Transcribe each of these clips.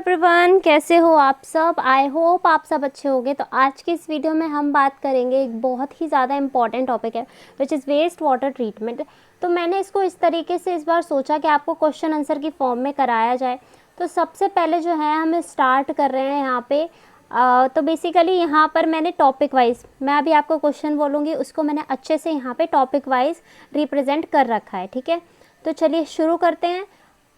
Everyone, कैसे हो आप सब। आई होप आप सब अच्छे होंगे। तो आज की इस वीडियो में हम बात करेंगे, एक बहुत ही ज़्यादा इंपॉर्टेंट टॉपिक है which is waste water treatment. तो मैंने इसको इस तरीके से इस बार सोचा कि आपको क्वेश्चन आंसर की फॉर्म में कराया जाए। तो सबसे पहले जो है हम स्टार्ट कर रहे हैं यहाँ पे। तो बेसिकली यहाँ पर मैंने टॉपिक वाइज, मैं अभी आपको क्वेश्चन बोलूँगी उसको मैंने अच्छे से यहाँ पे टॉपिक वाइज रिप्रेजेंट कर रखा है। ठीक है, तो चलिए शुरू करते हैं।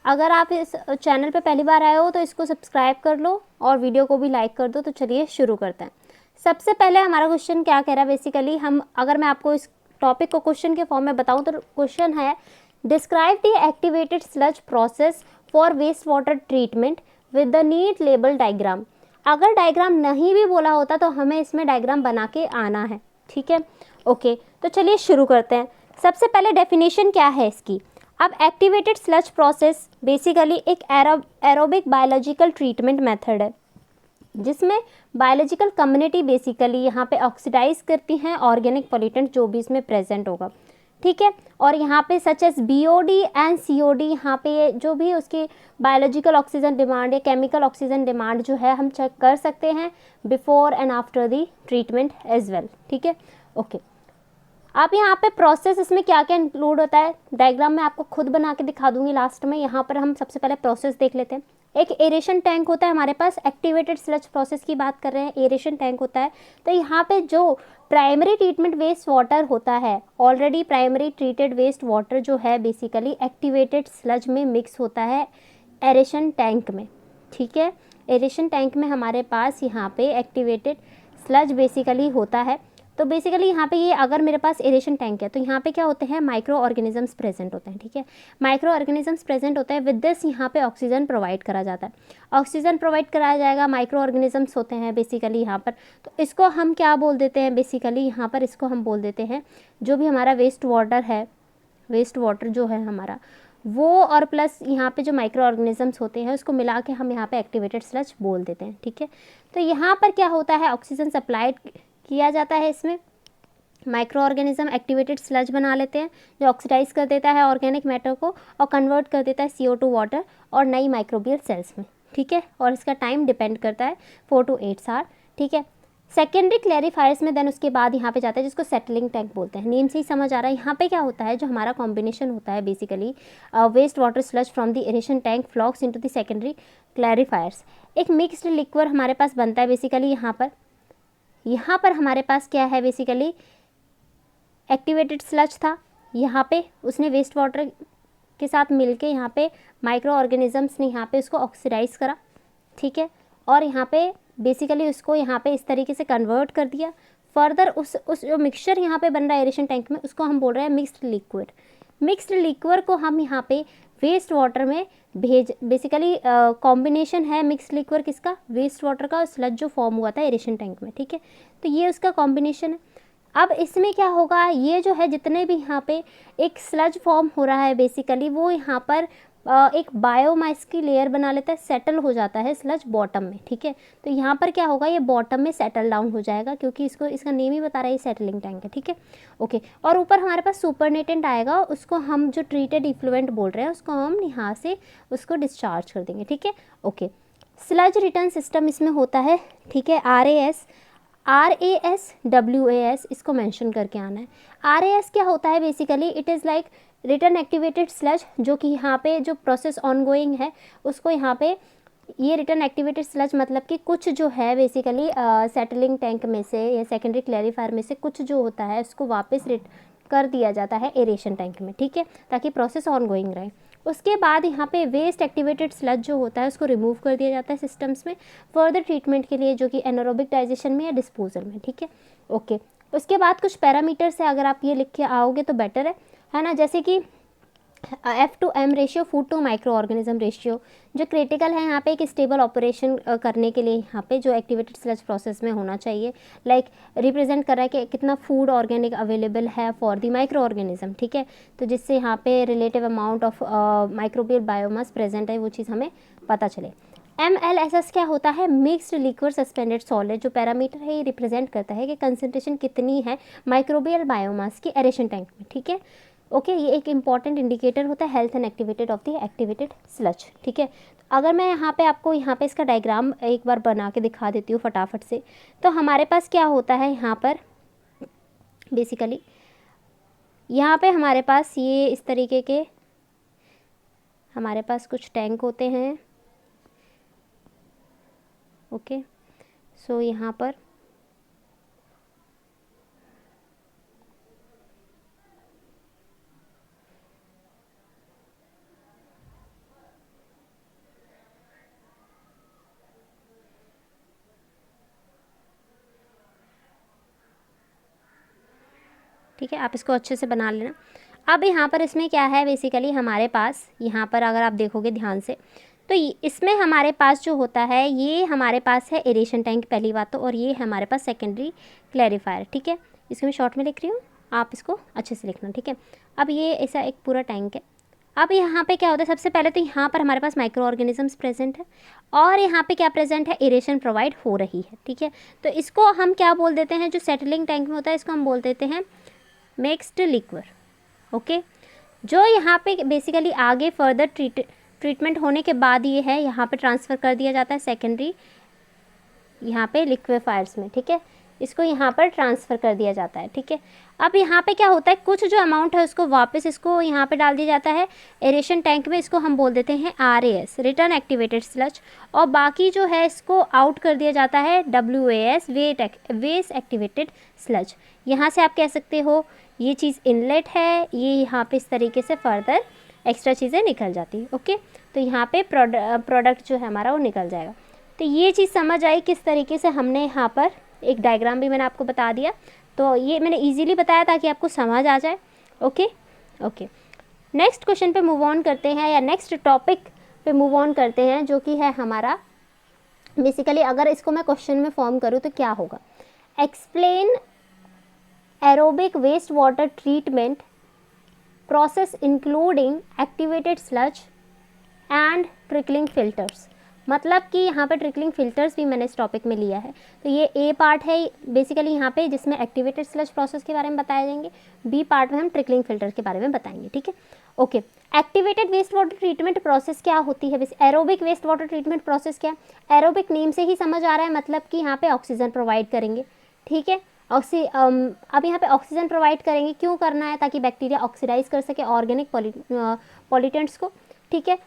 अगर आप इस चैनल पे पहली बार आए हो तो इसको सब्सक्राइब कर लो और वीडियो को भी लाइक कर दो। तो चलिए शुरू करते हैं। सबसे पहले हमारा क्वेश्चन क्या कह रहा है, बेसिकली अगर मैं आपको इस टॉपिक को क्वेश्चन के फॉर्म में बताऊं तो क्वेश्चन है, describe the activated sludge process for waste water treatment with the neat label diagram. अगर डायग्राम नहीं भी बोला होता तो हमें इसमें डायग्राम बना के आना है। ठीक है, ओके, तो चलिए शुरू करते हैं। सबसे पहले डेफिनेशन क्या है इसकी। अब एक्टिवेटेड स्लज प्रोसेस बेसिकली एक एरोबिक बायोलॉजिकल ट्रीटमेंट मेथड है जिसमें बायोलॉजिकल कम्युनिटी बेसिकली यहाँ पे ऑक्सीडाइज करती हैं ऑर्गेनिक पॉल्यूटेंट जो भी इसमें प्रेजेंट होगा। ठीक है, और यहाँ पे such as BOD and COD, यहाँ पे जो भी उसकी बायोलॉजिकल ऑक्सीजन डिमांड या केमिकल ऑक्सीजन डिमांड जो है हम चेक कर सकते हैं before and after the treatment as well. ठीक है, ओके। अब यहाँ पे प्रोसेस इसमें क्या क्या इंक्लूड होता है, डायग्राम में आपको खुद बना के दिखा दूंगी लास्ट में। यहाँ पर हम सबसे पहले प्रोसेस देख लेते हैं। एक एरेशन टैंक होता है हमारे पास, एक्टिवेटेड स्लज प्रोसेस की बात कर रहे हैं, एरेशन टैंक होता है। तो यहाँ पे जो प्राइमरी ट्रीटमेंट वेस्ट वाटर होता है, already primary treated waste water जो है बेसिकली एक्टिवेटेड स्लज में मिक्स होता है एरेशन टैंक में। ठीक है, एरेशन टैंक में हमारे पास यहाँ पे एक्टिवेटेड स्लज बेसिकली होता है। तो बेसिकली यहाँ पे ये अगर मेरे पास एरेशन टैंक है तो यहाँ पे क्या होते हैं, माइक्रो ऑर्गेनिजम्स प्रेजेंट होते हैं। ठीक है, माइक्रो ऑर्गेनिजम्स प्रेजेंट होते हैं। विद दिस यहाँ पे ऑक्सीजन प्रोवाइड करा जाता है, ऑक्सीजन प्रोवाइड कराया जाएगा। माइक्रो ऑर्गेनिजम्स होते हैं बेसिकली यहाँ पर। तो इसको हम क्या बोल देते हैं, बेसिकली यहाँ पर इसको हम बोल देते हैं जो भी हमारा वेस्ट वाटर है, वेस्ट वाटर जो है हमारा वो, और प्लस यहाँ पे जो माइक्रो ऑर्गेनिजम्स होते हैं उसको मिला के हम यहाँ पे एक्टिवेटेड स्लज बोल देते हैं। ठीक है, तो यहाँ पर क्या होता है, ऑक्सीजन सप्लाइड किया जाता है इसमें, माइक्रो ऑर्गेनिज्म एक्टिवेटेड स्लज बना लेते हैं जो ऑक्सीडाइज कर देता है ऑर्गेनिक मैटर को और कन्वर्ट कर देता है CO2 वाटर और नई माइक्रोबियल सेल्स में। ठीक है, और इसका टाइम डिपेंड करता है 4 to 8 आवर। ठीक है, सेकेंडरी क्लैरिफायर्स में देन उसके बाद यहाँ पे जाता है जिसको सेटलिंग टैंक बोलते हैं। नेम से ही समझ आ रहा है यहाँ पे क्या होता है, जो हमारा कॉम्बिनेशन होता है basically waste water sludge from the aeration tank flocs into the secondary clarifiers. एक मिक्स्ड लिक्विड हमारे पास बनता है बेसिकली यहाँ पर हमारे पास क्या है, बेसिकली एक्टिवेटेड स्लज था, यहाँ पे उसने वेस्ट वाटर के साथ मिलके यहाँ पे माइक्रो ऑर्गेनिजम्स ने यहाँ पे उसको ऑक्सीडाइज करा। ठीक है, और यहाँ पे बेसिकली उसको यहाँ पे इस तरीके से कन्वर्ट कर दिया। फर्दर उस जो मिक्सचर यहाँ पे बन रहा है एरेशन टैंक में उसको हम बोल रहे हैं मिक्स्ड लिक्विड। मिक्स्ड लिक्विड को हम यहाँ पे वेस्ट वाटर में बेसिकली कॉम्बिनेशन है मिक्स्ड लिक्विड किसका, वेस्ट वाटर का और स्लज जो फॉर्म हुआ था एरेशन टैंक में। ठीक है, तो ये उसका कॉम्बिनेशन है। अब इसमें क्या होगा, ये जो है जितने भी यहाँ पे एक स्लज फॉर्म हो रहा है बेसिकली वो यहाँ पर एक बायोमास की लेयर बना लेता है, सेटल हो जाता है स्लज बॉटम में। ठीक है, तो यहाँ पर क्या होगा, ये बॉटम में सेटल डाउन हो जाएगा क्योंकि इसका नेम ही बता रहा है ये सेटलिंग टैंक है। ठीक है, ओके, और ऊपर हमारे पास सुपरनेटेंट आएगा, उसको हम जो ट्रीटेड इफ्लुएंट बोल रहे हैं उसको हम यहाँ से उसको डिस्चार्ज कर देंगे। ठीक है, ओके। स्लज रिटर्न सिस्टम इसमें होता है। ठीक है, RAS इसको मेंशन करके आना है। RAS क्या होता है basically, it is like return activated sludge, जो कि यहाँ पे जो प्रोसेस ऑनगोइंग है उसको यहाँ पे ये रिटर्न एक्टिवेटेड स्लज मतलब कि कुछ जो है बेसिकली सेटलिंग टैंक में से या सेकेंडरी क्लैरिफायर में से कुछ जो होता है उसको वापस कर दिया जाता है एरेशन टैंक में। ठीक है, ताकि प्रोसेस ऑनगोइंग रहे। उसके बाद यहाँ पे वेस्ट एक्टिवेटेड स्लज जो होता है उसको रिमूव कर दिया जाता है सिस्टम्स में फर्दर ट्रीटमेंट के लिए, जो कि एनारोबिक डाइजेशन में या डिस्पोजल में। ठीक है, ओके। उसके बाद कुछ पैरामीटर्स है, अगर आप ये लिख के आओगे तो बेटर है ना, जैसे कि F/M ratio, food to micro organism ratio जो क्रिटिकल है यहाँ पे एक स्टेबल ऑपरेशन करने के लिए यहाँ पे जो एक्टिवेटेड स्लज प्रोसेस में होना चाहिए, लाइक रिप्रेजेंट कर रहा है कि कितना फूड ऑर्गेनिक अवेलेबल है फॉर द माइक्रो ऑर्गेनिज्म। ठीक है, तो जिससे यहाँ पे relative amount of microbial biomass present है वो चीज़ हमें पता चले। MLSS क्या होता है, मिक्स्ड लिक्विड सस्पेंडेड सॉलिड, जो पैरामीटर है ये रिप्रेजेंट करता है कि कंसंट्रेशन कितनी है माइक्रोबियल बायोमास की एरेशन टैंक में। ठीक है, ओके, ये एक इंपॉर्टेंट इंडिकेटर होता है health and activated of the activated sludge. ठीक है, अगर मैं यहाँ पे आपको यहाँ पे इसका डायग्राम एक बार बना के दिखा देती हूँ फटाफट से, तो हमारे पास क्या होता है यहाँ पर बेसिकली, यहाँ पे हमारे पास ये इस तरीके के हमारे पास कुछ टैंक होते हैं। ओके, सो यहाँ पर ठीक है, आप इसको अच्छे से बना लेना। अब यहाँ पर इसमें क्या है बेसिकली, हमारे पास यहाँ पर अगर आप देखोगे ध्यान से, तो इसमें हमारे पास जो होता है, ये हमारे पास है एरेशन टैंक पहली बात तो, और ये है हमारे पास सेकेंडरी क्लैरिफायर। ठीक है, इसको मैं शॉर्ट में लिख रही हूँ, आप इसको अच्छे से लिखना। ठीक है, अब ये ऐसा एक पूरा टैंक है। अब यहाँ पे क्या होता है, सबसे पहले तो यहाँ पर हमारे पास माइक्रो ऑर्गेनिजम्स प्रेजेंट है, और यहाँ पे क्या प्रेजेंट है, एरेशन प्रोवाइड हो रही है। ठीक है, तो इसको हम क्या बोल देते हैं, जो सेटलिंग टैंक में होता है इसको हम बोल देते हैं मिक्स्ड लिक्विड। ओके, जो यहाँ पे बेसिकली आगे फर्दर ट्रीटमेंट होने के बाद ये है यहाँ पे ट्रांसफ़र कर दिया जाता है सेकेंडरी यहाँ पे लिक्विफायर्स में। ठीक है, इसको यहाँ पर ट्रांसफ़र कर दिया जाता है। ठीक है, अब यहाँ पे क्या होता है, कुछ जो अमाउंट है उसको वापस इसको यहाँ पे डाल दिया जाता है एरेशन टैंक में, इसको हम बोल देते हैं RAS रिटर्न एक्टिवेटेड स्लज, और बाकी जो है इसको आउट कर दिया जाता है WAS वेस्ट एक्टिवेटेड स्लज। यहाँ से आप कह सकते हो ये चीज़ इनलेट है, ये यहाँ पे इस तरीके से फर्दर एक्स्ट्रा चीज़ें निकल जाती है। ओके, तो यहाँ पे प्रोडक्ट जो है हमारा वो निकल जाएगा। तो ये चीज़ समझ आई किस तरीके से हमने यहाँ पर एक डायग्राम भी मैंने आपको बता दिया, तो ये मैंने इजीली बताया ताकि आपको समझ आ जाए। ओके ओके, नेक्स्ट क्वेश्चन पे मूव ऑन करते हैं, या नेक्स्ट टॉपिक पे मूव ऑन करते हैं, जो कि है हमारा बेसिकली, अगर इसको मैं क्वेश्चन में फॉर्म करूँ तो क्या होगा, explain aerobic waste water treatment process including activated sludge and trickling filters. मतलब कि यहाँ पे ट्रिकलिंग फिल्टर्स भी मैंने इस टॉपिक में लिया है, तो ये ए पार्ट है बेसिकली यहाँ पे, जिसमें एक्टिवेटेड स्लज प्रोसेस के बारे में बताए जाएंगे, बी पार्ट में हम ट्रिकलिंग फिल्टर्स के बारे में बताएंगे। ठीक है, okay. Activated waste water treatment process क्या होती है, aerobic waste water treatment process क्या है, एरोबिक नेम से ही समझ आ रहा है, मतलब कि यहाँ पे ऑक्सीजन प्रोवाइड करेंगे। ठीक है, अब यहाँ पे ऑक्सीजन प्रोवाइड करेंगे, क्यों करना है, ताकि बैक्टीरिया ऑक्सीडाइज कर सके ऑर्गेनिक पॉल्यूटेंट्स को। ठीक है,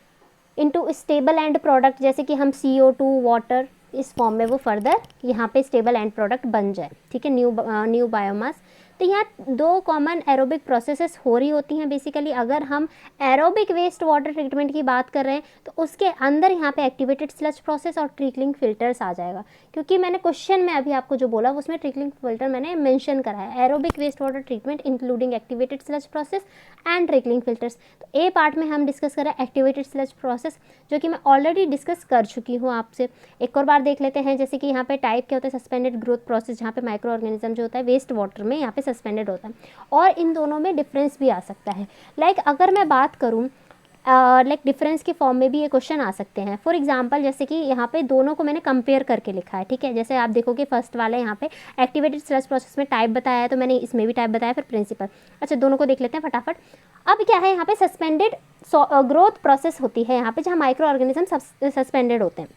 इनटू स्टेबल एंड प्रोडक्ट, जैसे कि हम CO2 वाटर इस फॉर्म में वो फर्दर यहाँ पे स्टेबल एंड प्रोडक्ट बन जाए। ठीक है, न्यू बायोमास। तो यहाँ दो कॉमन एरोबिक प्रोसेसेस हो रही होती हैं बेसिकली। अगर हम एरोबिक वेस्ट वाटर ट्रीटमेंट की बात कर रहे हैं तो उसके अंदर यहाँ पे एक्टिवेटेड स्लज प्रोसेस और ट्रिकलिंग फिल्टर्स आ जाएगा, क्योंकि मैंने क्वेश्चन में अभी आपको जो बोला उसमें ट्रिकलिंग फिल्टर मैंने मेंशन करा है। Aerobic waste water treatment including activated sludge process and trickling filters. तो ए पार्ट में हम डिस्कस कर रहे हैं एक्टिवेटेड स्लज प्रोसेस, जो कि मैं ऑलरेडी डिस्कस कर चुकी हूँ आपसे। एक और बार देख लेते हैं, जैसे कि यहाँ पे टाइप क्या होता है, सस्पेंडेड ग्रोथ प्रोसेस, जहाँ पे माइक्रो ऑर्गेनिज्म जो होता है वेस्ट वाटर में यहाँ पे सस्पेंडेड होता है, और इन दोनों में डिफरेंस भी आ सकता है। लाइक अगर मैं बात करूँ डिफरेंस के फॉर्म में भी ये क्वेश्चन आ सकते हैं। फॉर एग्जांपल, जैसे कि यहाँ पे दोनों को मैंने कंपेयर करके लिखा है। ठीक है, जैसे आप देखोगे फर्स्ट वाला यहाँ पे एक्टिवेटेड स्लज प्रोसेस में टाइप बताया है, तो मैंने इसमें भी टाइप बताया, फिर प्रिंसिपल। अच्छा, दोनों को देख लेते हैं फटाफट। अब क्या है, यहाँ पे सस्पेंडेड ग्रोथ प्रोसेस होती है, यहाँ पे जहाँ माइक्रो ऑर्गेनिज्म सस्पेंडेड होते हैं,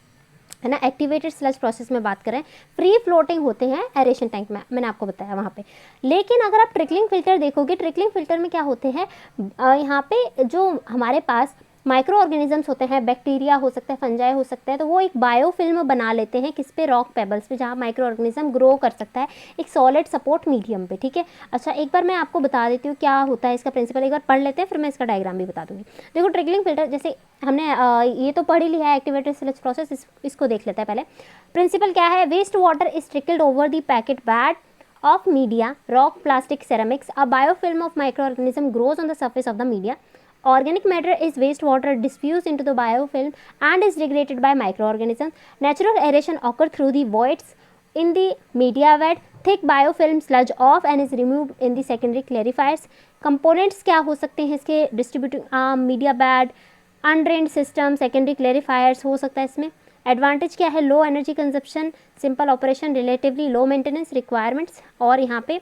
है ना। एक्टिवेटेड स्लज प्रोसेस में बात करें, फ्री फ्लोटिंग होते हैं एरेशन टैंक में, मैंने आपको बताया वहाँ पे। लेकिन अगर आप ट्रिकलिंग फिल्टर देखोगे, ट्रिकलिंग फिल्टर में क्या होते हैं, यहाँ पे जो हमारे पास माइक्रो ऑर्गेनिजम्स होते हैं, बैक्टीरिया हो सकता है, फंजाई हो सकता है, तो वो एक बायोफिल्म बना लेते हैं किस पे, रॉक पेबल्स पे, जहाँ माइक्रो ऑर्गेनिज्म ग्रो कर सकता है एक सॉलिड सपोर्ट मीडियम पे। ठीक है, अच्छा एक बार मैं आपको बता देती हूँ क्या होता है इसका प्रिंसिपल, एक बार पढ़ लेते हैं, फिर मैं इसका डायग्राम भी बता दूँगी। देखो, ट्रिकलिंग फिल्टर जैसे हमने ये तो पढ़ ही लिया है एक्टिवेटेड स्लज प्रोसेस, इसको देख लेते हैं पहले। प्रिंसिपल क्या है, waste water is trickled over the packed bed of media, rock, plastic, ceramics. A biofilm of microorganism grows on the surface of the media. Organic matter is wastewater diffused into the biofilm and is degraded by microorganisms. Natural aeration occurs through the voids in the media bed. Thick biofilm sludge off and is removed in the secondary clarifiers. Components क्या हो सकते हैं इसके, distributing arm, media bed, undrained system, secondary clarifiers हो सकता है इसमें। Advantage क्या है, low energy consumption, simple operation, relatively low maintenance requirements, और यहाँ पे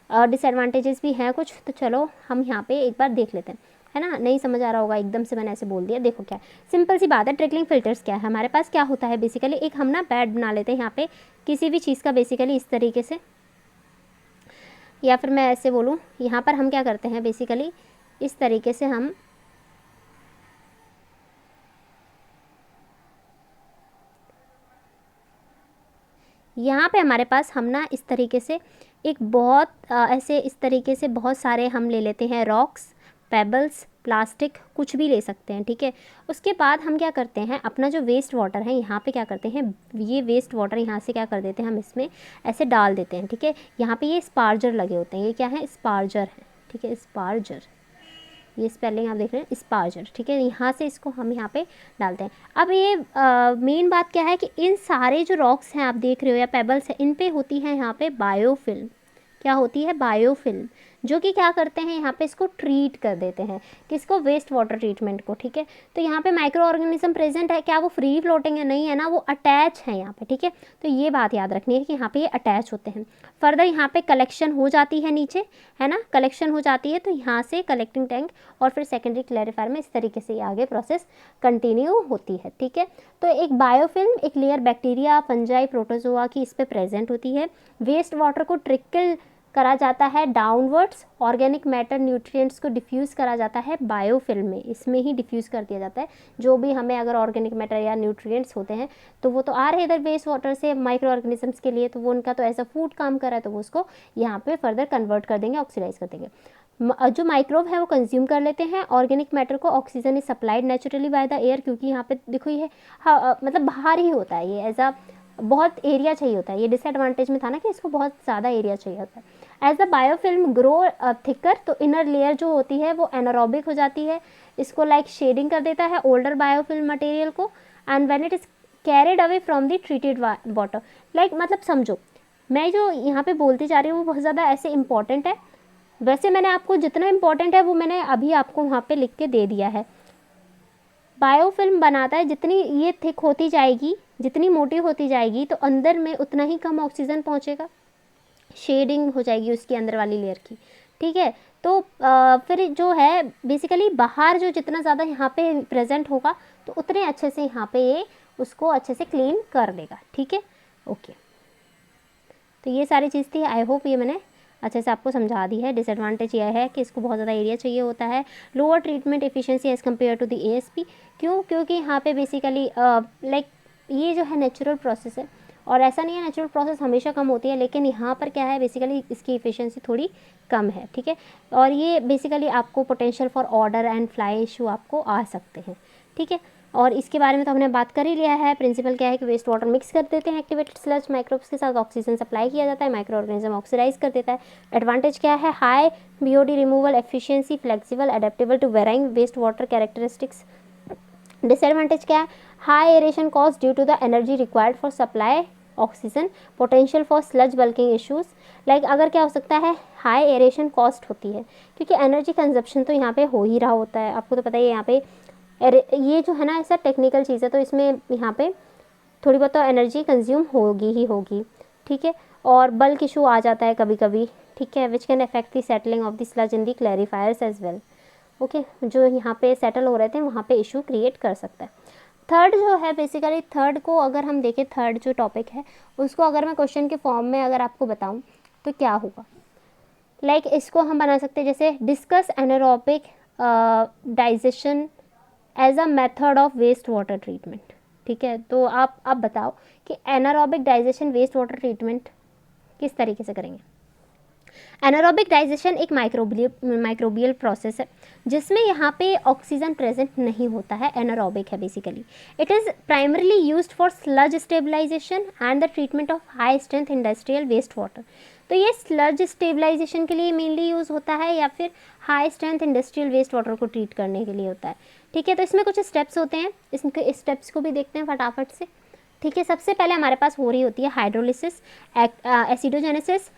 डिसएडवांटेजेस भी हैं कुछ, तो चलो हम यहाँ पे एक बार देख लेते हैं, है ना, नहीं समझ आ रहा होगा एकदम से मैंने ऐसे बोल दिया। देखो क्या सिंपल सी बात है, ट्रिकलिंग फिल्टर्स क्या है हमारे पास, क्या होता है बेसिकली, एक हम ना बेड बना लेते हैं यहाँ पे किसी भी चीज़ का बेसिकली इस तरीके से, या फिर मैं ऐसे बोलूँ यहाँ पर हम क्या करते हैं बेसिकली इस तरीके से हम यहाँ पे हमारे पास हम ना इस तरीके से एक बहुत ऐसे इस तरीके से बहुत सारे हम ले लेते हैं रॉक्स, पेबल्स, प्लास्टिक, कुछ भी ले सकते हैं, ठीक है। उसके बाद हम क्या करते हैं, अपना जो वेस्ट वाटर है यहाँ पे क्या करते हैं, ये वेस्ट वाटर यहाँ से क्या कर देते हैं हम इसमें ऐसे डाल देते हैं, ठीक है। यहाँ पे ये स्पार्जर लगे होते हैं, ये क्या है, स्पार्जर है, ठीक है, स्पार्जर, ये स्पेलिंग आप देख रहे हैं स्पार्जर, ठीक है। यहाँ से इसको हम यहाँ पे डालते हैं। अब ये मेन बात क्या है कि इन सारे जो रॉक्स हैं आप देख रहे हो या पेबल्स हैं, इन पे होती है यहाँ पे बायोफिल्म, क्या होती है, बायोफिल्म, जो कि क्या करते हैं यहाँ पे इसको ट्रीट कर देते हैं, किसको, वेस्ट वाटर ट्रीटमेंट को, ठीक है। तो यहाँ पे माइक्रो ऑर्गेनिज्म प्रेजेंट है, क्या वो फ्री फ्लोटिंग है, नहीं है ना, वो अटैच है यहाँ पे, ठीक है। तो ये बात याद रखनी है कि यहाँ पे ये अटैच होते हैं। फर्दर यहाँ पे कलेक्शन हो जाती है नीचे, है ना, कलेक्शन हो जाती है, तो यहाँ से कलेक्टिंग टैंक और फिर सेकेंडरी क्लैरिफायर में इस तरीके से ये आगे प्रोसेस कंटिन्यू होती है, ठीक है। तो एक बायोफिल्म, एक लेयर बैक्टीरिया, फंजाई, प्रोटोजोआ की इस पर प्रेजेंट होती है। वेस्ट वाटर को ट्रिकल करा जाता है डाउनवर्ड्स, ऑर्गेनिक मैटर न्यूट्रिएंट्स को डिफ्यूज़ करा जाता है बायोफिल्म में, इसमें ही डिफ्यूज़ कर दिया जाता है। जो भी हमें अगर ऑर्गेनिक मैटर या न्यूट्रिएंट्स होते हैं तो वो तो आ रहे इधर वेस्ट वाटर से माइक्रो ऑर्गेनिजम्स के लिए, तो वो उनका तो ऐसा फूड काम कर रहा है, तो वो उसको यहाँ पे फर्दर कन्वर्ट कर देंगे, ऑक्सीडाइज कर देंगे। जो माइक्रोब है वो कंज्यूम कर लेते हैं ऑर्गेनिक मैटर को। Oxygen is supplied naturally by the air, क्योंकि यहाँ पे देखो ये मतलब बाहर ही होता है, ये एज अ बहुत एरिया चाहिए होता है, ये डिसएडवांटेज में था ना कि इसको बहुत ज़्यादा एरिया चाहिए होता है। As the biofilm grow thicker, तो इनर लेयर जो होती है वो एनारोबिक हो जाती है, इसको लाइक शेडिंग कर देता है ओल्डर बायोफिल्म मटेरियल को। And when it is carried away from the treated water, like मतलब समझो मैं जो यहाँ पे बोलती जा रही हूँ वो बहुत ज़्यादा ऐसे इंपॉर्टेंट है। वैसे मैंने आपको जितना इंपॉर्टेंट है वो मैंने अभी आपको वहाँ पे लिख के दे दिया है। बायोफिल्म बनाता है, जितनी ये थिक होती जाएगी, जितनी मोटी होती जाएगी, तो अंदर में उतना ही कम ऑक्सीजन पहुँचेगा, शेडिंग हो जाएगी उसकी अंदर वाली लेयर की, ठीक है। तो फिर जो है बेसिकली बाहर जो जितना ज़्यादा यहाँ पे प्रेजेंट होगा तो उतने अच्छे से यहाँ पे ये उसको अच्छे से क्लीन कर देगा, ठीक है, ओके। तो ये सारी चीज़ थी, आई होप ये मैंने अच्छे से आपको समझा दी है। डिसएडवांटेज यह है कि इसको बहुत ज़्यादा एरिया चाहिए होता है, lower treatment efficiency as compare to the ASP. क्यों, क्योंकि यहाँ पे बेसिकली लाइक ये जो है नेचुरल प्रोसेस है, और ऐसा नहीं है नेचुरल प्रोसेस हमेशा कम होती है, लेकिन यहाँ पर क्या है बेसिकली इसकी एफिशिएंसी थोड़ी कम है, ठीक है। और ये बेसिकली आपको potential for order and fly issue आपको आ सकते हैं, ठीक है। और इसके बारे में तो हमने बात कर ही लिया है। प्रिंसिपल क्या है कि वेस्ट वाटर मिक्स कर देते हैं एक्टिवेटेड स्लज माइक्रोब्स के साथ, ऑक्सीजन सप्लाई किया जाता है, माइक्रो ऑर्गेनिज्म ऑक्सीडाइज कर देता है। एडवांटेज क्या है, high BOD removal efficiency, flexible, adaptable to varying waste water characteristics. Disadvantage क्या है, high aeration cost due to the energy required for supply oxygen, potential for sludge bulking issues. Like अगर क्या हो सकता है, हाई एरेशन कॉस्ट होती है क्योंकि एनर्जी कंजप्शन तो यहाँ पे हो ही रहा होता है, आपको तो पता ही है। यहाँ पे ये जो है ना ऐसा टेक्निकल चीज़ है, तो इसमें यहाँ पे थोड़ी बहुत तो एनर्जी कंज्यूम होगी ही होगी, ठीक है। और बल्क इशू आ जाता है कभी कभी, ठीक है, which can affect the settling of the sludge in the clarifiers as well, okay. जो यहाँ पे सेटल हो रहे थे वहाँ पे इशू क्रिएट कर सकता है। थर्ड जो है बेसिकली, थर्ड को अगर हम देखें, थर्ड जो टॉपिक है उसको अगर मैं क्वेश्चन के फॉर्म में अगर आपको बताऊँ तो क्या होगा, लाइक इसको हम बना सकते हैं जैसे discuss anaerobic digestion as a method of waste water treatment, ठीक है। तो आप बताओ कि anaerobic digestion waste water treatment किस तरीके से करेंगे। एनारोबिक डाइजेशन एक माइक्रोबियल प्रोसेस है जिसमें यहाँ पे ऑक्सीजन प्रेजेंट नहीं होता है, एनारोबिक है basically. It is primarily used for sludge stabilisation and the treatment of high strength industrial waste water. तो ये स्लज स्टेबलाइजेशन के लिए मेनली यूज़ होता है या फिर high strength industrial waste water को ट्रीट करने के लिए होता है, ठीक है। तो इसमें कुछ स्टेप्स होते हैं, इसके स्टेप्स को भी देखते हैं फटाफट से, ठीक है। सबसे पहले हमारे पास हो रही होती है हाइड्रोलिसिस, एसिडोजेनेसिस,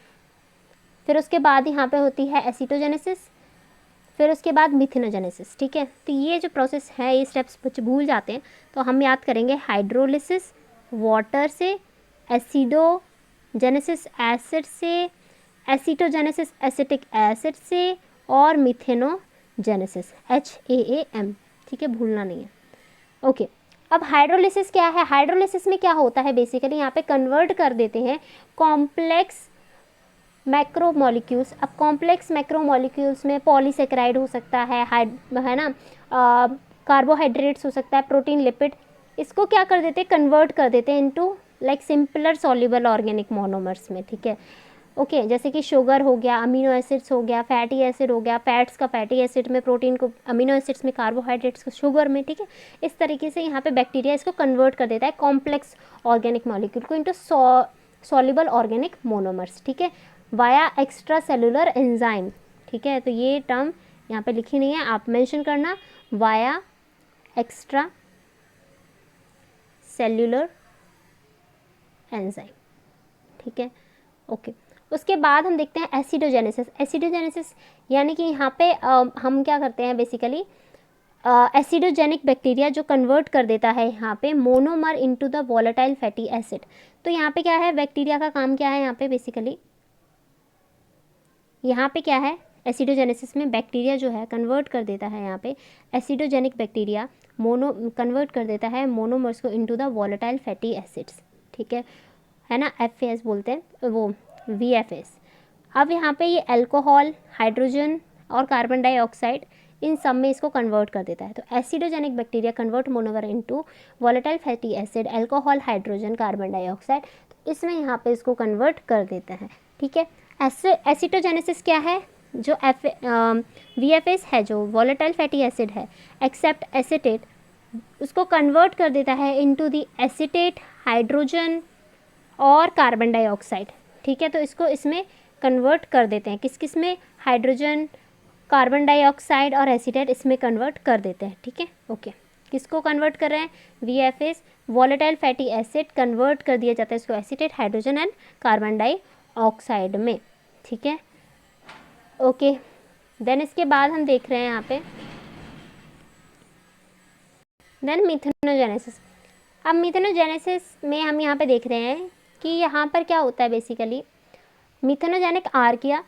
फिर उसके बाद यहाँ पे होती है एसिटोजेनेसिस, फिर उसके बाद मिथेनोजेनेसिस, ठीक है। तो ये जो प्रोसेस है, ये स्टेप्स बच्चे भूल जाते हैं, तो हम याद करेंगे हाइड्रोलिसिस वाटर से, एसिडोजेनेसिस एसिड से, एसिटोजेनेसिस एसिटिक एसिड से, और मिथेनो जेनेसिस, HAAM, ठीक है, भूलना नहीं है। ओके, अब हाइड्रोलिसिस क्या है? हाइड्रोलिसिस में क्या होता है बेसिकली, यहाँ पे कन्वर्ट कर देते हैं कॉम्प्लेक्स मैक्रोमोलिक्यूल्स। अब कॉम्प्लेक्स मैक्रोमोलिक्यूल्स में पॉलीसेकेराइड हो सकता है ना, कार्बोहाइड्रेट्स हो सकता है, प्रोटीन, लिपिड, इसको क्या कर देते हैं, कन्वर्ट कर देते हैं into like simpler soluble organic monomers में, ठीक है। ओके, जैसे कि शुगर हो गया, अमीनो एसिड्स हो गया, फैटी एसिड हो गया, फैट्स का फैटी एसिड में, प्रोटीन को अमीनो एसिड्स में, कार्बोहाइड्रेट्स को शुगर में, ठीक है। इस तरीके से यहाँ पे बैक्टीरिया इसको कन्वर्ट कर देता है कॉम्प्लेक्स ऑर्गेनिक मॉलिक्यूल को इनटू सॉल्युबल ऑर्गेनिक मोनोमर्स, ठीक है, वाया एक्स्ट्रा सेलुलर एंजाइम, ठीक है। तो ये टर्म यहाँ पे लिखी नहीं है, आप मेंशन करना, वाया एक्स्ट्रा सेल्युलर एंजाइम, ठीक है। ओके, उसके बाद हम देखते हैं एसिडोजेनेसिस। एसिडोजेनेसिस यानी कि यहाँ पे हम क्या करते हैं बेसिकली, एसिडोजेनिक बैक्टीरिया जो कन्वर्ट कर देता है यहाँ पे monomer into the volatile fatty acid. तो यहाँ पे क्या है, बैक्टीरिया का काम क्या है यहाँ पे बेसिकली, यहाँ पे क्या है, एसिडोजेनेसिस में बैक्टीरिया जो है कन्वर्ट कर देता है यहाँ पे, एसिडोजेनिक बैक्टीरिया कन्वर्ट कर देता है मोनोमर्स को into the volatile fatty acids, ठीक है ना, FAS बोलते हैं वो, VFS। अब यहाँ पे ये अल्कोहल, हाइड्रोजन और कार्बन डाइऑक्साइड, इन सब में इसको कन्वर्ट कर देता है। तो acidogenic bacteria convert monomer into volatile fatty acid, alcohol, hydrogen, carbon dioxide, तो इसमें यहाँ पे इसको कन्वर्ट कर देता है, ठीक है। एसिटोजेनेसिस क्या है, जो VFS है, जो वॉलेटाइल फैटी एसिड है, एक्सेप्ट एसिटेट, उसको कन्वर्ट कर देता है इनटू द एसिटेट, हाइड्रोजन और कार्बन डाइऑक्साइड, ठीक है। तो इसको इसमें कन्वर्ट कर देते हैं, किस किस में, हाइड्रोजन, कार्बन डाइऑक्साइड और एसिटेट, इसमें कन्वर्ट कर देते हैं, ठीक है। ओके, किसको कन्वर्ट कर रहे हैं, VFS, volatile fatty acid, convert कर दिया जाता है इसको acetate, hydrogen and carbon dioxide में, ठीक है। ओके, देन इसके बाद हम देख रहे हैं यहाँ पे देन मिथेनोजेनेसिस। अब मिथेनोजेनेसिस में हम यहाँ पे देख रहे हैं कि यहाँ पर क्या होता है बेसिकली, मिथेनोजेनिक आर्किया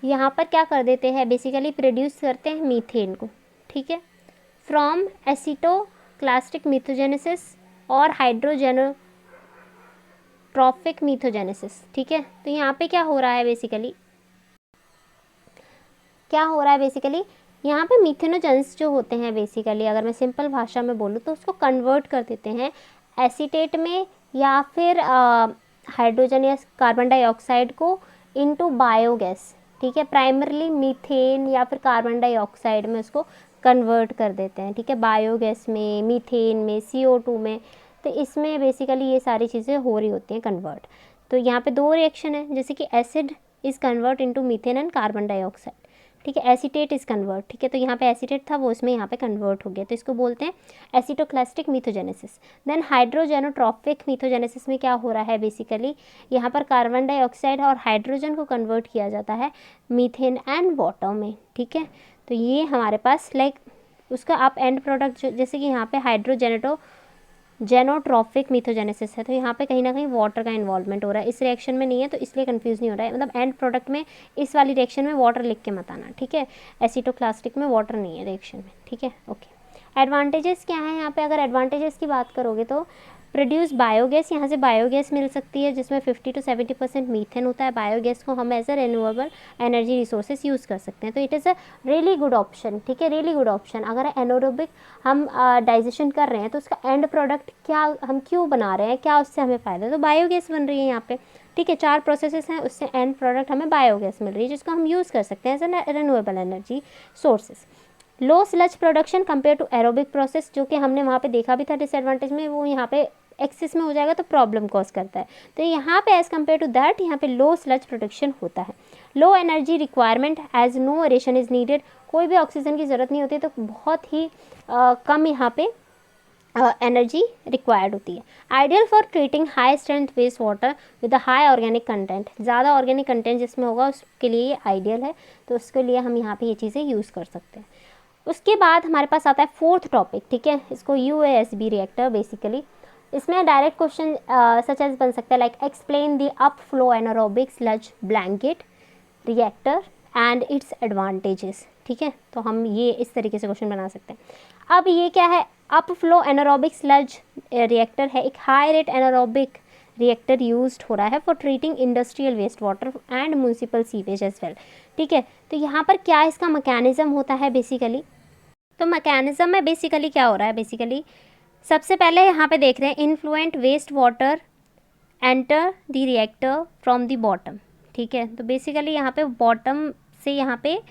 यहाँ पर क्या कर देते हैं बेसिकली, प्रोड्यूस करते हैं मीथेन को, ठीक है, फ्रॉम एसिटोक्लास्टिक मिथोजेनेसिस और हाइड्रोजेनोट्रॉफिक मिथोजेनेसिस, ठीक है। तो यहाँ पे क्या हो रहा है बेसिकली, यहाँ पे मिथेनोजेंस जो होते हैं बेसिकली, अगर मैं सिंपल भाषा में बोलूँ तो उसको कन्वर्ट कर देते हैं एसीटेट में या फिर हाइड्रोजन या कार्बन डाइऑक्साइड को इनटू बायोगैस, ठीक है, प्राइमरली मीथेन या फिर कार्बन डाइऑक्साइड में उसको कन्वर्ट कर देते हैं, ठीक है, बायोगैस में, मीथेन में, CO2 में। तो इसमें बेसिकली ये सारी चीज़ें हो रही होती हैं कन्वर्ट। तो यहाँ पे दो रिएक्शन है, जैसे कि acid is convert into methane and carbon dioxide, ठीक है, एसीटेट इज़ कन्वर्ट, ठीक है। तो यहाँ पे एसीटेट था वो इसमें यहाँ पे कन्वर्ट हो गया, तो इसको बोलते हैं एसिटोक्लास्टिक मिथोजेनेसिस। देन हाइड्रोजेनोट्रॉफिक मिथोजेनेसिस में क्या हो रहा है बेसिकली, यहाँ पर कार्बन डाइऑक्साइड और हाइड्रोजन को कन्वर्ट किया जाता है मीथेन एंड वाटर में, ठीक है। तो ये हमारे पास लाइक उसका आप एंड प्रोडक्ट जैसे कि यहाँ पे जेनोट्रॉफिक मिथोजेनेसिस है, तो यहाँ पे कहीं ना कहीं वाटर का इन्वॉल्वमेंट हो रहा है, इस रिएक्शन में नहीं है, तो इसलिए कंफ्यूज नहीं हो रहा है, मतलब एंड प्रोडक्ट में इस वाली रिएक्शन में वाटर लिख के मत आना, ठीक है, एसिटोक्लास्टिक में वाटर नहीं है रिएक्शन में, ठीक है। ओके, एडवांटेजेस क्या है यहाँ पे, अगर एडवांटेजेस की बात करोगे तो प्रोड्यूस बायोगैस, यहाँ से बायोगैस मिल सकती है जिसमें 50 to 70% मीथेन होता है। बायोगैस को हम as a renewable energy resources use कर सकते हैं, तो it is a really good option, ठीक है, रियली गुड ऑप्शन। अगर एनोरोबिक हम डाइजेशन कर रहे हैं तो उसका एंड प्रोडक्ट क्या हम क्यों बना रहे हैं, क्या उससे हमें फ़ायदा है, तो बायोगैस बन रही है यहाँ पे, ठीक है, 4 प्रोसेसेस हैं, उससे एंड प्रोडक्ट हमें बायोगैस मिल रही है जिसको हम यूज़ कर सकते हैं as a renewable energy sources. Low sludge production compare to aerobic process, जो कि हमने वहाँ पे देखा भी था डिसएडवांटेज में, वो यहाँ पे एक्सेस में हो जाएगा तो प्रॉब्लम कॉज करता है, तो यहाँ पे एज़ कम्पेयर टू दैट यहाँ पे लो स्लज प्रोडक्शन होता है। Low energy requirement as no aeration is needed, कोई भी ऑक्सीजन की ज़रूरत नहीं होती, तो बहुत ही कम यहाँ पे एनर्जी रिक्वायर्ड होती है। Ideal for treating high strength waste water with high organic content, ज़्यादा ऑर्गेनिक कंटेंट जिसमें होगा उसके लिए ये आइडियल है, तो उसके लिए हम यहाँ पे ये चीज़ें यूज़ कर सकते हैं। उसके बाद हमारे पास आता है फोर्थ टॉपिक, ठीक है, इसको UASB रिएक्टर बेसिकली। इसमें डायरेक्ट क्वेश्चन सच एज बन सकता है like explain the up flow anaerobic sludge blanket reactor and its advantages, ठीक है, तो हम ये इस तरीके से क्वेश्चन बना सकते हैं। अब ये क्या है, up flow anaerobic sludge reactor है, एक high rate anaerobic reactor used हो रहा है for treating industrial waste water and municipal sewage as well. ठीक है, तो यहाँ पर क्या इसका मैकेनिज्म होता है बेसिकली, तो मैकेनिज्म में बेसिकली क्या हो रहा है, बेसिकली सबसे पहले यहाँ पे देख रहे हैं influent waste water enter the reactor from the bottom. ठीक है, तो बेसिकली यहाँ पे बॉटम से यहाँ पे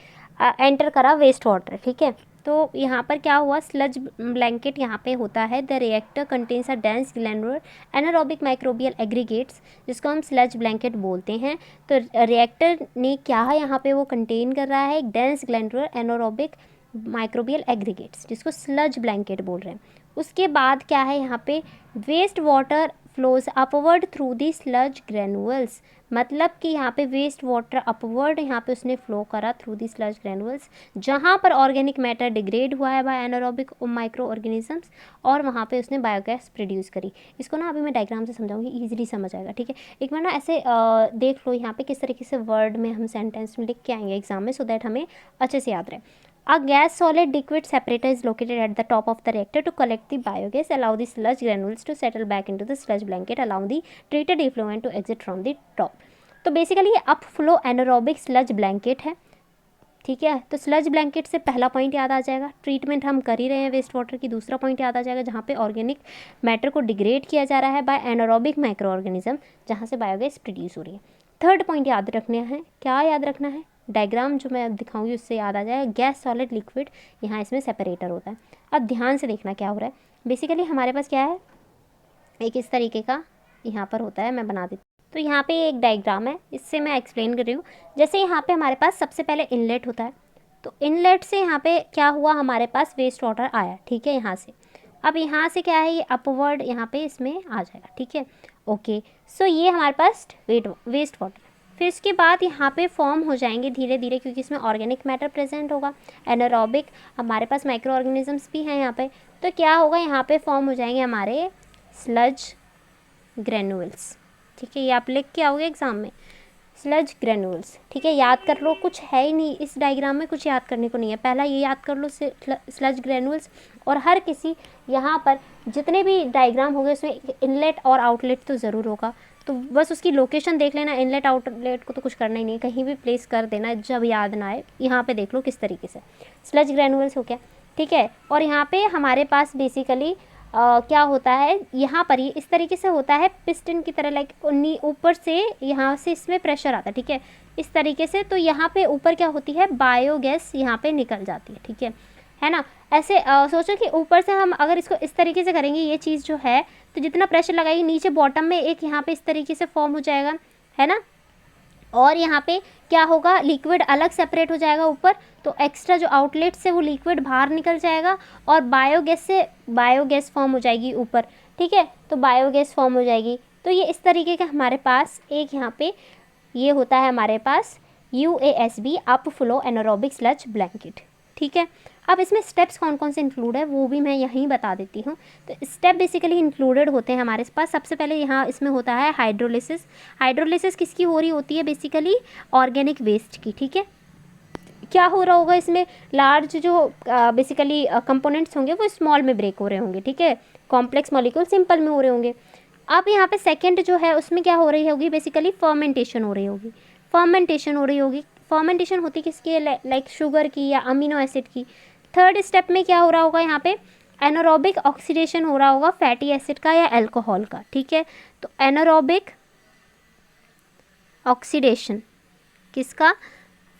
एंटर करा वेस्ट वाटर। ठीक है, तो यहाँ पर क्या हुआ, स्लज ब्लैंकेट यहाँ पे होता है, the reactor contains a dense glandular anaerobic microbial aggregates, जिसको हम स्लज ब्लैंकेट बोलते हैं। तो रिएक्टर ने क्या है यहाँ पे वो कंटेन कर रहा है एक dense glandular anaerobic microbial aggregates, जिसको स्लज ब्लैंकेट बोल रहे हैं। उसके बाद क्या है यहाँ पे, waste water flows upward through the sludge granules, मतलब कि यहाँ पे वेस्ट वाटर अपवर्ड यहाँ पे उसने फ्लो करा थ्रू दी स्लज ग्रेनुअल्स, जहाँ पर ऑर्गेनिक मैटर डिग्रेड हुआ है बाय एनारोबिक माइक्रो ऑर्गेनिजम्स, और वहाँ पे उसने बायोगैस प्रोड्यूस करी। इसको ना अभी मैं डायग्राम से समझाऊंगी, ईजिली समझ आएगा। ठीक है, एक बार ना ऐसे देख लो यहाँ पे किस तरीके से वर्ड में हम सेंटेंस में लिख के आएंगे एग्जाम में, सो दैट हमें अच्छे से याद रहे। A gas solid liquid separator is located at the top of the reactor to collect the biogas, allow the sludge granules to settle back into the sludge blanket, allow the treated effluent to exit from the top। तो basically ये up flow anaerobic sludge blanket है। ठीक है, तो sludge blanket से पहला point याद आ जाएगा, ट्रीटमेंट हम कर ही रहे हैं वेस्ट वाटर की। दूसरा पॉइंट याद आ जाएगा जहाँ पे ऑर्गेनिक मैटर को डिग्रेड किया जा रहा है बाय एनारोबिक माइक्रो ऑर्गेनिज्म, जहाँ से बायोगैस प्रोड्यूस हो रही है। थर्ड पॉइंट याद रखना है, क्या याद रखना है, डायग्राम जो मैं अब दिखाऊंगी उससे याद आ जाएगा, गैस सॉलिड लिक्विड, यहाँ इसमें सेपरेटर होता है। अब ध्यान से देखना क्या हो रहा है, बेसिकली हमारे पास क्या है, एक इस तरीके का यहाँ पर होता है, मैं बना देती हूँ। तो यहाँ पे एक डायग्राम है, इससे मैं एक्सप्लेन कर रही हूँ। जैसे यहाँ पे हमारे पास सबसे पहले इनलेट होता है, तो इनलेट से यहाँ पे क्या हुआ, हमारे पास वेस्ट वाटर आया। ठीक है, यहाँ से अब यहाँ से क्या है, ये अपवर्ड यहाँ पे इसमें आ जाएगा। ठीक है, ओके, सो ये हमारे पास वेस्ट वाटर। फिर इसके बाद यहाँ पे फॉर्म हो जाएंगे धीरे धीरे, क्योंकि इसमें ऑर्गेनिक मैटर प्रेजेंट होगा, एनारोबिक, हमारे पास माइक्रो ऑर्गेनिजम्स भी हैं यहाँ पे। तो क्या होगा, यहाँ पे फॉर्म हो जाएंगे हमारे स्लज ग्रेनुअल्स। ठीक है, ये आप लिख के आओगे एग्जाम में, स्लज ग्रेनुअल्स। ठीक है, याद कर लो, कुछ है ही नहीं इस डायग्राम में, कुछ याद करने को नहीं है। पहला ये याद कर लो स्लज ग्रेनुअल्स, और हर किसी यहाँ पर जितने भी डायग्राम होंगे उसमें इनलेट और आउटलेट तो ज़रूर होगा, तो बस उसकी लोकेशन देख लेना। इनलेट आउटलेट को तो कुछ करना ही नहीं, कहीं भी प्लेस कर देना जब याद ना आए। यहाँ पे देख लो किस तरीके से स्लज ग्रेनुअल्स हो गया। ठीक है, और यहाँ पे हमारे पास बेसिकली क्या होता है, यहाँ पर ये इस तरीके से होता है पिस्टन की तरह, लाइक ऊपर से यहाँ से इसमें प्रेशर आता है। ठीक है, इस तरीके से, तो यहाँ पे ऊपर क्या होती है, बायोगैस यहाँ पे निकल जाती है। ठीक है ना, ऐसे सोचो कि ऊपर से हम अगर इसको इस तरीके से करेंगे, ये चीज़ जो है, तो जितना प्रेशर लगाएगी नीचे बॉटम में एक यहाँ पे इस तरीके से फॉर्म हो जाएगा, है ना, और यहाँ पे क्या होगा, लिक्विड अलग सेपरेट हो जाएगा ऊपर, तो एक्स्ट्रा जो आउटलेट से वो लिक्विड बाहर निकल जाएगा, और बायोगैस से बायोगैस फॉर्म हो जाएगी ऊपर। ठीक है, तो बायोगैस फॉर्म हो जाएगी। तो ये इस तरीके का हमारे पास एक यहाँ पे ये होता है हमारे पास UASB, up flow anaerobic sludge blanket. ठीक है, अब इसमें स्टेप्स कौन कौन से इंक्लूड है वो भी मैं यहीं बता देती हूँ। तो स्टेप बेसिकली इंक्लूडेड होते हैं हमारे पास। सबसे पहले यहाँ इसमें होता है हाइड्रोलिसिस। हाइड्रोलिसिस किसकी हो रही होती है, बेसिकली ऑर्गेनिक वेस्ट की। ठीक है, क्या हो रहा होगा इसमें, लार्ज जो बेसिकली कंपोनेंट्स होंगे वो स्मॉल में ब्रेक हो रहे होंगे। ठीक है, कॉम्प्लेक्स मॉलिक्यूल सिंपल में हो रहे होंगे। अब यहाँ पे सेकेंड जो है उसमें क्या हो रही होगी, बेसिकली फर्मेंटेशन हो रही होगी। फर्मेंटेशन हो रही होगी, फर्मेंटेशन होती किसकी, लाइक शुगर की या अमीनो एसिड की। थर्ड स्टेप में क्या हो रहा होगा, यहाँ पे एनारोबिक ऑक्सीडेशन हो रहा होगा फैटी एसिड का या अल्कोहल का। ठीक है, तो एनारोबिक ऑक्सीडेशन किसका,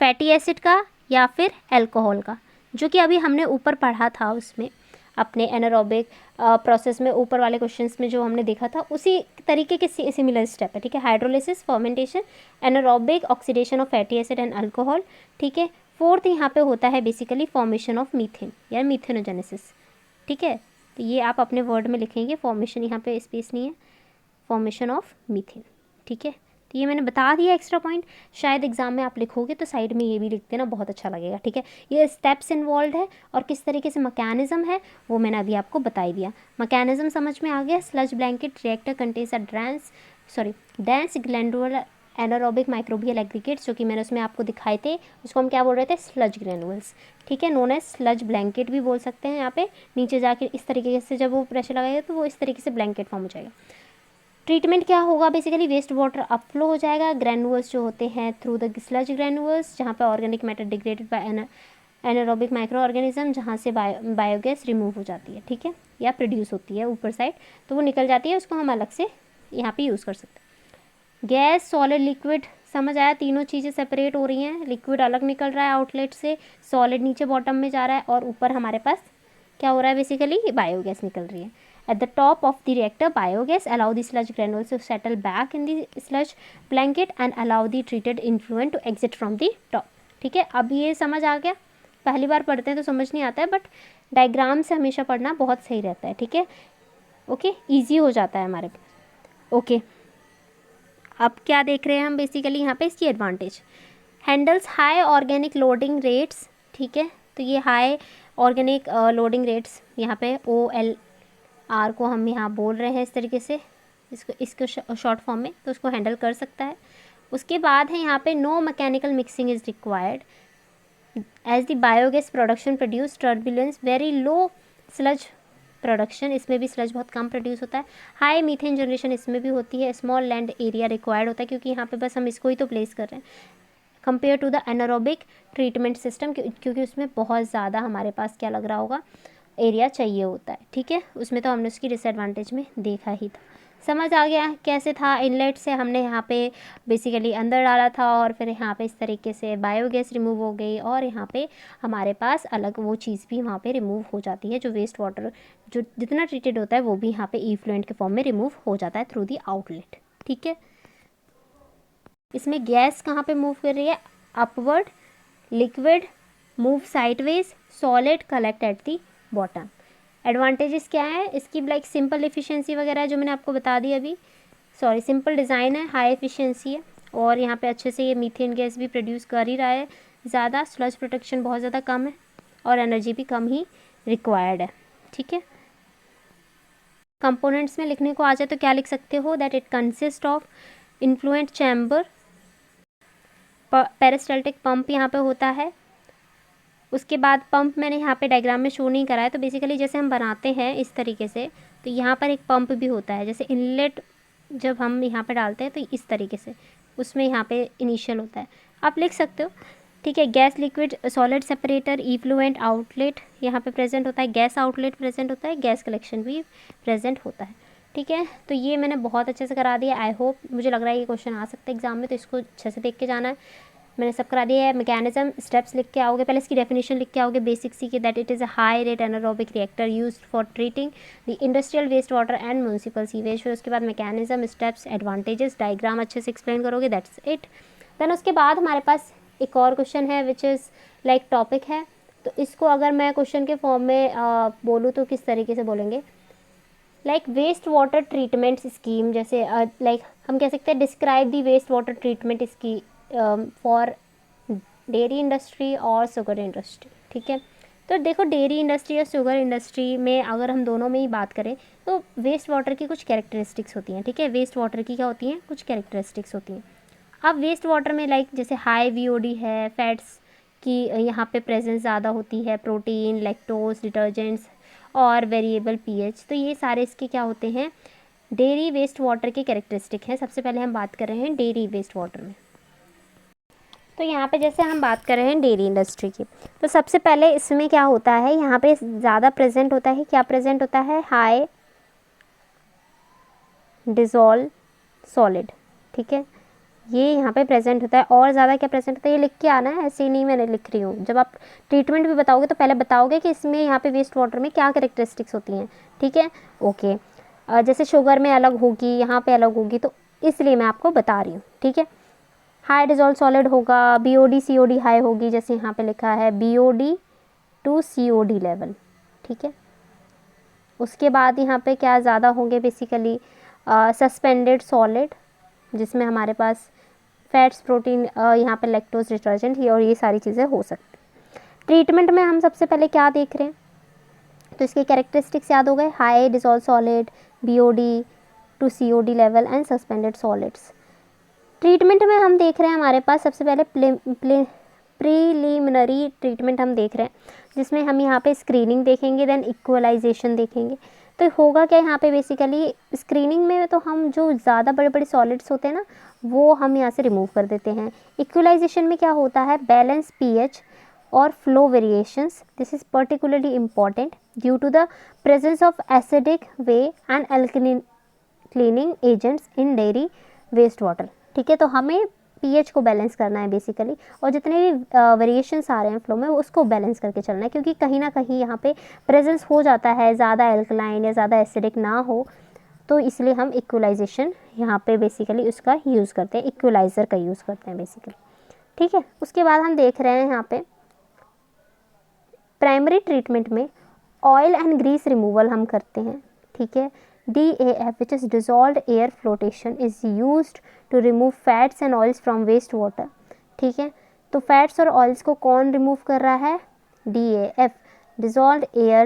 फैटी एसिड का या फिर अल्कोहल का, जो कि अभी हमने ऊपर पढ़ा था उसमें अपने एनारोबिक प्रोसेस में, ऊपर वाले क्वेश्चंस में जो हमने देखा था उसी तरीके के सिमिलर स्टेप है। ठीक है, hydrolysis, fermentation, anaerobic oxidation of fatty acid and alcohol. ठीक है, फोर्थ यहाँ पे होता है बेसिकली फॉर्मेशन ऑफ मीथेन या मीथेनोजेनेसिस। ठीक है, तो ये आप अपने वर्ड में लिखेंगे, फॉर्मेशन यहाँ पे स्पेस नहीं है, फॉर्मेशन ऑफ मीथेन। ठीक है, तो ये मैंने बता दिया एक्स्ट्रा पॉइंट, शायद एग्जाम में आप लिखोगे तो साइड में ये भी लिख देना, बहुत अच्छा लगेगा। ठीक है, ये स्टेप्स इन्वॉल्व है और किस तरीके से मैकेनिज्म है वो मैंने अभी आपको बता ही दिया। मैकेनिज्म समझ में आ गया। Sludge blanket reactor contains a dense glandular anaerobic microbial aggregates, जो कि मैंने उसमें आपको दिखाए थे, उसको हम क्या बोल रहे थे, स्लज ग्रेनुअल्स, ठीक है, नोन एज स्लज ब्लैंकेट भी बोल सकते हैं। यहाँ पे नीचे जाके इस तरीके से जब वो प्रेशर लगाएगा तो वो इस तरीके से ब्लैंकेट फॉर्म हो जाएगा। ट्रीटमेंट क्या होगा, बेसिकली वेस्ट वाटर अपफ्लो हो जाएगा, ग्रैनुअल्स जो होते हैं थ्रू द स्लज ग्रैनुअल्स, जहाँ पे organic matter degraded by anaerobic micro organism, जहाँ से बायोगैस रिमूव हो जाती है, ठीक है, या प्रोड्यूस होती है ऊपर साइड, तो वो निकल जाती है, उसको हम अलग से यहाँ पे यूज़ कर सकते हैं। गैस, सॉलिड, लिक्विड, समझ आया, तीनों चीज़ें सेपरेट हो रही हैं, लिक्विड अलग निकल रहा है आउटलेट से, सॉलिड नीचे बॉटम में जा रहा है, और ऊपर हमारे पास क्या हो रहा है, बेसिकली बायोगैस निकल रही है। At the top of the reactor, biogas allow the sludge granules to settle back in the sludge blanket and allow the treated effluent to exit from the top, ठीक है। अब ये समझ आ गया, पहली बार पढ़ते हैं तो समझ नहीं आता है, बट डायग्राम से हमेशा पढ़ना बहुत सही रहता है, ठीक है, ओके, ईजी हो जाता है हमारे पास, ओके। अब क्या देख रहे हैं हम, बेसिकली यहाँ पे इसकी advantage, handles high organic loading rates, ठीक है, तो ये हाई ऑर्गेनिक लोडिंग रेट्स, यहाँ पे OLR को हम यहाँ बोल रहे हैं इस तरीके से, इसको शॉर्ट फॉर्म में, तो उसको हैंडल कर सकता है। उसके बाद है यहाँ पे no mechanical mixing is required as the biogas production produce turbulence, very low sludge production, इसमें भी स्लज बहुत कम प्रोड्यूस होता है, हाई मीथेन जनरेशन इसमें भी होती है, स्मॉल लैंड एरिया रिक्वायर्ड होता है, क्योंकि यहाँ पे बस हम इसको ही तो प्लेस कर रहे हैं, compare to the anaerobic treatment system, क्योंकि उसमें बहुत ज़्यादा हमारे पास क्या लग रहा होगा, एरिया चाहिए होता है, ठीक है, उसमें तो हमने उसकी डिसएडवांटेज में देखा ही था। समझ आ गया कैसे था, इनलेट से हमने यहाँ पे बेसिकली अंदर डाला था, और फिर यहाँ पे इस तरीके से बायोगैस रिमूव हो गई, और यहाँ पे हमारे पास अलग वो चीज़ भी वहाँ पे रिमूव हो जाती है, जो वेस्ट वाटर जो जितना ट्रीटेड होता है वो भी यहाँ पे इफ्लुएंट के फॉर्म में रिमूव हो जाता है थ्रू दी आउटलेट, ठीक है। इसमें गैस कहाँ पे मूव कर रही है, upward, liquid move sideways, solid collect at the bottom. Advantages क्या है इसकी, लाइक सिंपल एफिशिएंसी वगैरह जो मैंने आपको बता दी अभी, सॉरी सिंपल डिज़ाइन है, हाई एफिशिएंसी है, और यहाँ पे अच्छे से ये मीथेन गैस भी प्रोड्यूस कर ही रहा है ज़्यादा, स्लज प्रोटेक्शन बहुत ज़्यादा कम है, और एनर्जी भी कम ही रिक्वायर्ड है, ठीक है। कंपोनेंट्स में लिखने को आ जाए तो क्या लिख सकते हो, that it consist of influential chamber, peristaltic pump यहाँ पे होता है, उसके बाद पंप मैंने यहाँ पे डायग्राम में शो नहीं करा है, तो बेसिकली जैसे हम बनाते हैं इस तरीके से, तो यहाँ पर एक पंप भी होता है, जैसे इनलेट जब हम यहाँ पे डालते हैं तो इस तरीके से उसमें यहाँ पे इनिशियल होता है, आप लिख सकते हो, ठीक है। Gas, liquid, solid separator, effluent outlet यहाँ पे प्रेजेंट होता है, गैस आउटलेट प्रेजेंट होता है, गैस कलेक्शन भी प्रेजेंट होता है, ठीक है। तो ये मैंने बहुत अच्छे से करा दिया, आई होप, मुझे लग रहा है ये क्वेश्चन आ सकता है एग्जाम में, तो इसको अच्छे से देख के जाना है, मैंने सब करा दिया है। मैकेनिज्म स्टेप्स लिख के आओगे, पहले इसकी डेफिनेशन लिख के आओगे, बेसिक सी के, that it is a high rate anaerobic reactor used for treating the industrial waste water and municipal sewage. फिर उसके बाद मैकेनिज्म, स्टेप्स, एडवांटेजेस, डायग्राम अच्छे से एक्सप्लेन करोगे, दैट्स इट। देन उसके बाद हमारे पास एक और क्वेश्चन है विच इज़ लाइक टॉपिक है, तो इसको अगर मैं क्वेश्चन के फॉर्म में बोलूँ तो किस तरीके से बोलेंगे, like waste water treatment scheme, जैसे लाइक हम कह सकते हैं describe the waste water treatment scheme for dairy industry और शुगर इंडस्ट्री, ठीक है। तो देखो डेयरी इंडस्ट्री और शुगर इंडस्ट्री में अगर हम दोनों में ही बात करें तो वेस्ट वाटर की कुछ कैरेक्टरिस्टिक्स होती हैं, ठीक है, वेस्ट वाटर की क्या होती हैं, कुछ कैरेक्टरिस्टिक्स होती हैं। अब वेस्ट वाटर में लाइक जैसे हाई VOD है, फैट्स की यहाँ पे प्रेजेंस ज़्यादा होती है, प्रोटीन, लैक्टोज, डिटर्जेंट्स और वेरिएबल pH, तो ये सारे इसके क्या होते हैं, डेयरी वेस्ट वाटर के कैरेक्टरिस्टिक हैं। सबसे पहले हम बात कर रहे हैं डेयरी वेस्ट वाटर में, तो यहाँ पे जैसे हम बात कर रहे हैं डेयरी इंडस्ट्री की, तो सबसे पहले इसमें क्या होता है, यहाँ पे ज़्यादा प्रेजेंट होता है, क्या प्रेजेंट होता है, हाई डिज़ोल्व सॉलिड, ठीक है, ये यहाँ पे प्रेजेंट होता है। और ज़्यादा क्या प्रेजेंट होता है, ये लिख के आना है, ऐसे ही नहीं मैंने लिख रही हूँ, जब आप ट्रीटमेंट भी बताओगे तो पहले बताओगे कि इसमें यहाँ पे वेस्ट वाटर में क्या कैरेक्टरिस्टिक्स होती हैं, ठीक है, ओके। जैसे शुगर में अलग होगी, यहाँ पे अलग होगी, तो इसलिए मैं आपको बता रही हूँ, ठीक है। हाई डिज़ोल्व सॉलिड होगा, BOD COD हाई होगी, जैसे यहाँ पे लिखा है BOD टू COD लेवल, ठीक है। उसके बाद यहाँ पे क्या ज़्यादा होंगे, बेसिकली सस्पेंडेड सॉलिड, जिसमें हमारे पास फैट्स, प्रोटीन, यहाँ पे लैक्टोज, डिटर्जेंट, ये और ये सारी चीज़ें हो सकती। ट्रीटमेंट में हम सबसे पहले क्या देख रहे हैं, तो इसके कैरेक्टरिस्टिक्स याद हो गए, high dissolve solid, BOD to COD level and suspended solids. Treatment में हम देख रहे हैं हमारे पास सबसे पहले प्रीलिमिनरी ट्रीटमेंट हम देख रहे हैं, जिसमें हम यहाँ पे स्क्रीनिंग देखेंगे, देन इक्वलाइजेशन देखेंगे। तो होगा क्या यहाँ पे बेसिकली स्क्रीनिंग में तो हम जो ज़्यादा बड़े बड़े सॉलिड्स होते हैं ना वो हम यहाँ से रिमूव कर देते हैं। इक्वलाइजेशन में क्या होता है, बैलेंस पीएच और flow variations. This is particularly important due to the presence of acidic whey and alkaline cleaning agents in dairy waste water. ठीक है, तो हमें पीएच को बैलेंस करना है बेसिकली, और जितने भी वेरिएशंस आ रहे हैं फ्लो में उसको बैलेंस करके चलना है, क्योंकि कहीं ना कहीं यहाँ पे प्रेजेंस हो जाता है ज़्यादा एल्कलाइन या ज़्यादा एसिडिक ना हो, तो इसलिए हम इक्वलाइजेशन यहाँ पे बेसिकली उसका यूज़ करते हैं, इक्वलाइज़र का यूज़ करते हैं बेसिकली। ठीक है, उसके बाद हम देख रहे हैं यहाँ पे प्राइमरी ट्रीटमेंट में ऑयल एंड ग्रीस रिमूवल हम करते हैं। ठीक है, DAF which is dissolved air flotation is used to remove fats and oils from waste water। ठीक है, तो फैट्स और ऑयल्स को कौन रिमूव कर रहा है, DAF dissolved air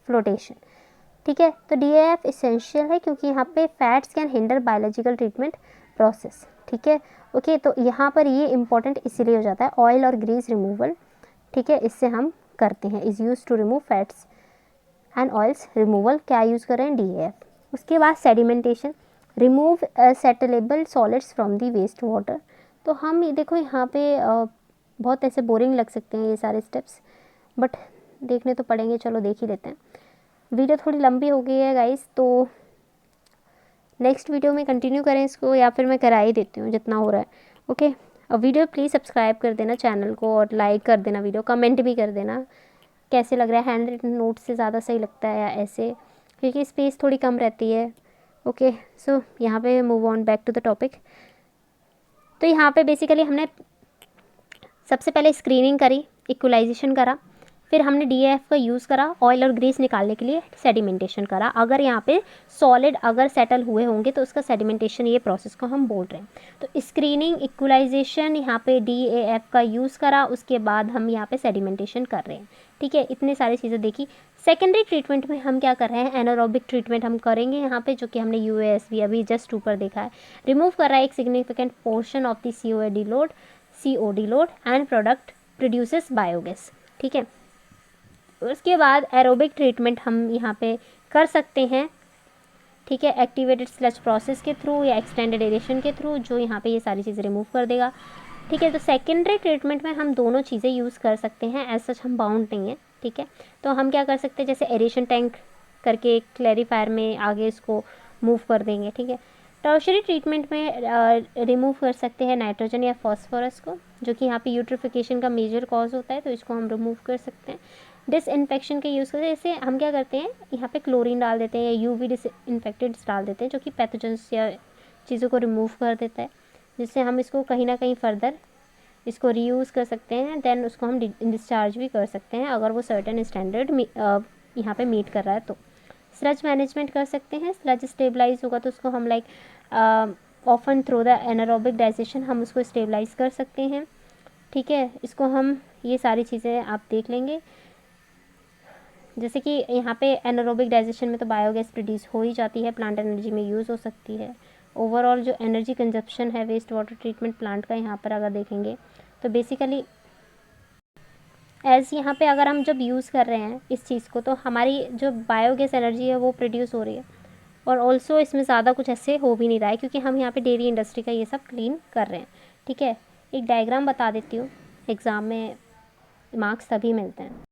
flotation। ठीक है, तो DAF इसेंशियल है क्योंकि यहाँ पे fats can hinder biological treatment process. ठीक है, ओके, तो यहाँ पर ये इंपॉर्टेंट इसीलिए हो जाता है ऑयल और ग्रीस रिमूवल। ठीक है, इससे हम करते हैं, is use to remove fats and oils removal, क्या यूज़ कर रहे हैं, DAF। उसके बाद sedimentation, remove settleable solids from the waste water. तो हम देखो यहाँ पे बहुत ऐसे बोरिंग लग सकते हैं ये सारे स्टेप्स, बट देखने तो पड़ेंगे, चलो देख ही लेते हैं। वीडियो थोड़ी लंबी हो गई है गाइस, तो नेक्स्ट वीडियो में कंटिन्यू करें इसको या फिर मैं करा ही देती हूँ जितना हो रहा है। ओके, और वीडियो प्लीज़ सब्सक्राइब कर देना चैनल को और लाइक कर देना वीडियो, कमेंट भी कर देना कैसे लग रहा है, हैंड रिटन नोट से ज़्यादा सही लगता है या ऐसे, क्योंकि स्पेस थोड़ी कम रहती है। ओके, सो यहाँ पे move on back to the topic. तो यहाँ पे बेसिकली हमने सबसे पहले स्क्रीनिंग करी, इक्वलाइजेशन करा, फिर हमने DAF का यूज़ करा ऑयल और ग्रीस निकालने के लिए, सेडिमेंटेशन करा। अगर यहाँ पे सॉलिड अगर सेटल हुए होंगे तो उसका सेडिमेंटेशन ये प्रोसेस को हम बोल रहे हैं। तो स्क्रीनिंग, इक्वलाइजेशन, यहाँ पे DAF का यूज़ करा, उसके बाद हम यहाँ पे सेडिमेंटेशन कर रहे हैं। ठीक है, इतने सारी चीज़ें देखी। सेकेंडरी ट्रीटमेंट में हम क्या कर रहे हैं, एनारोबिक ट्रीटमेंट हम करेंगे यहाँ पे, जो कि हमने UASB अभी जस्ट ऊपर देखा है। रिमूव कर रहा है एक significant portion of the COD load and product produces biogas. ठीक है, उसके बाद एरोबिक ट्रीटमेंट हम यहाँ पे कर सकते हैं। ठीक है, एक्टिवेटेड स्लज प्रोसेस के थ्रू या एक्सटेंडेड एरेशन के थ्रू, जो यहाँ पे ये सारी चीज़ें रिमूव कर देगा। ठीक है, तो सेकेंडरी ट्रीटमेंट में हम दोनों चीज़ें यूज़ कर सकते हैं, एज सच हम बाउंड नहीं है। ठीक है, तो हम क्या कर सकते हैं, जैसे एरेशन टैंक करके क्लैरिफायर में आगे इसको मूव कर देंगे। ठीक है, टर्शरी ट्रीटमेंट में रिमूव कर सकते हैं नाइट्रोजन या फॉस्फोरस को, जो कि यहाँ पे यूट्रिफिकेशन का मेजर कॉज होता है, तो इसको हम रिमूव कर सकते हैं। डिसइंफेक्शन के यूज़ करते हैं, जैसे हम क्या करते हैं यहाँ पे क्लोरीन डाल देते हैं या UV डिसइंफेक्टेंट्स डाल देते हैं, जो कि पैथोजेंस या चीज़ों को रिमूव कर देता है, जिससे हम इसको कहीं ना कहीं फर्दर इसको रीयूज़ कर सकते हैं। देन उसको हम डिस्चार्ज भी कर सकते हैं अगर वो सर्टेन स्टैंडर्ड यहाँ पे मीट कर रहा है तो। स्लज मैनेजमेंट कर सकते हैं, स्लज स्टेबलाइज होगा तो उसको हम often through the anaerobic digestion हम उसको स्टेबलाइज कर सकते हैं। ठीक है, इसको हम ये सारी चीज़ें आप देख लेंगे, जैसे कि यहाँ पे एनारोबिक डाइजेशन में तो बायोगैस प्रोड्यूस हो ही जाती है, प्लांट एनर्जी में यूज़ हो सकती है। ओवरऑल जो एनर्जी कंजप्शन है वेस्ट वाटर ट्रीटमेंट प्लांट का यहाँ पर अगर देखेंगे तो बेसिकली एज यहाँ पे अगर हम जब यूज़ कर रहे हैं इस चीज़ को, तो हमारी जो बायोगैस एनर्जी है वो प्रोड्यूस हो रही है, और ऑल्सो इसमें ज़्यादा कुछ ऐसे हो भी नहीं रहा है, क्योंकि हम यहाँ पे डेयरी इंडस्ट्री का ये सब क्लीन कर रहे हैं। ठीक है, एक डायग्राम बता देती हूँ, एग्ज़ाम में मार्क्स तभी मिलते हैं।